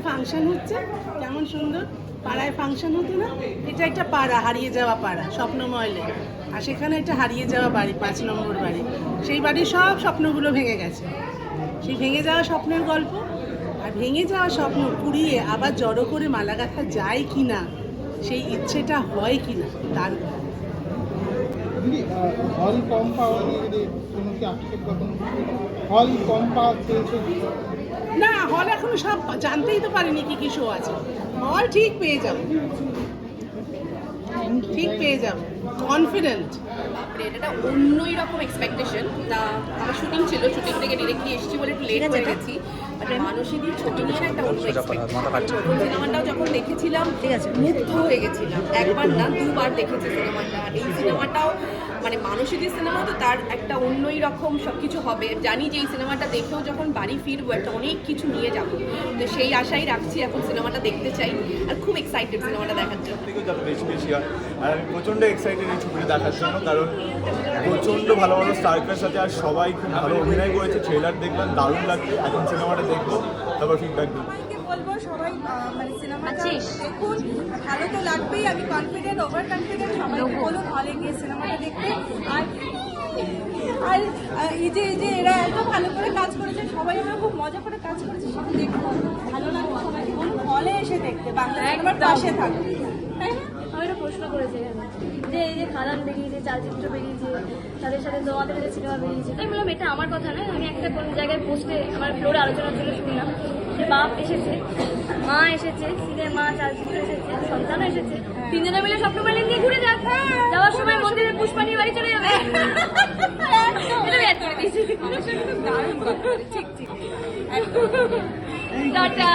Function হচ্ছে, কেমন সুন্দর পাড়ায় ফাংশন হতো না? এটা একটা পাড়া, হারিয়ে যাওয়া পাড়া, স্বপ্নময়লে। আর সেখানে একটা হারিয়ে যাওয়া বাড়ি, 5 নম্বর বাড়ি। সেই বাড়ির সব স্বপ্নগুলো ভেঙে গেছে। সেই ভেঙে যাওয়া স্বপ্নের গল্প, আর ভেঙে যাওয়া স্বপ্ন কুড়িয়ে আবার জড়ো করে মালা গাঁথা যায় কি না, সেই ইচ্ছেটা হয় কি না, তার দিদি হল কম পাওয়া নিয়ে যদি কোনো কি আক্ষেপ বা কোনো হল কম পাওয়া চেয়েছে? না, হল এখনো সব জানতেই তো পারিনি কি কি শো আছে। হল ঠিক পেয়ে যাবো, ঠিক পেয়ে যাবো, কনফিডেন্ট। এটা অন্যই রকম এক্সপেকটেশন। তা আমার শুটিং ছিল, শুটিং থেকে ডিরেক্টলি এসেছি বলে একটু লেট হয়ে গেছি। মানসীদির ছবি নিয়ে একটা অন্য এক্সপেকটেশন। সিনেমাটাও যখন দেখেছিলাম মুগ্ধ হয়ে গেছিলাম, একবার না দুবার দেখেছি সিনেমাটা। আর এই সিনেমাটাও মানে মানসীদির সিনেমা তো তার একটা অন্যই রকম সব কিছু হবে। জানি যে এই সিনেমাটা দেখেও যখন বাড়ি ফিরবো একটা অনেক কিছু নিয়ে যাবো, তো সেই আশাই রাখছি। এখন সিনেমাটা দেখতে চাই আর খুব এক্সাইটেড সিনেমাটা দেখার জন্য। যত বেশি বেশি হয়, আর আমি প্রচণ্ড এক্সাইটেড এই ছবিটা দেখার জন্য, কারণ প্রচণ্ড ভালো ভালো স্টারকার সাথে আর সবাই খুব ভালো অভিনয় করেছে। ট্রেলার দেখলাম, দারুণ লাগছে। এখন সিনেমাটা দেখবো, তারপর ফিডব্যাক দেবো। বলবো সবাই মানে সিনেমাটা দেখুন, ভালো তো লাগবেই। আমি কনফিডেন্ট, ওভার কনফিডেন্ট। সবাইকে বলুন হলে গিয়ে সিনেমাটা দেখতে। আর আর এই যে এরা এত ভালো করে কাজ করেছে, সবাই আমরা খুব মজা করে কাজ করেছে, সেটা দেখবো, ভালো লাগবে। সবাইকে বলুন হলে এসে দেখতে, বাংলা সিনেমার পাশে থাকবে, তাই না? আমি একটা প্রশ্ন করেছি এখানে যে এই যে খাদান বেরিয়েছে, চালচিত্র বেরিয়েছে, তাদের সাথে তোমাদের যে সিনেমা বেরিয়েছে, আমি বললাম এটা আমার কথা নয়। আমি একটা কোন জায়গায় পোস্টে আমার ফ্লোরে আলোচনার জন্য শুনলাম যে বাপ এসেছে, মা এসেছে, সিনেমা চালচিত্র এসেছে, সন্তানও এসেছে, তিনজনে মিলে স্বপ্নমালী নিয়ে ঘুরে যাক, যাওয়ার সময় মন্দিরে পুষ্পা নিয়ে বাড়ি চলে যাবে। এটা আমি অ্যাড করে দিয়েছি। দারুণ কথা, ঠিক ঠিক। টাটা।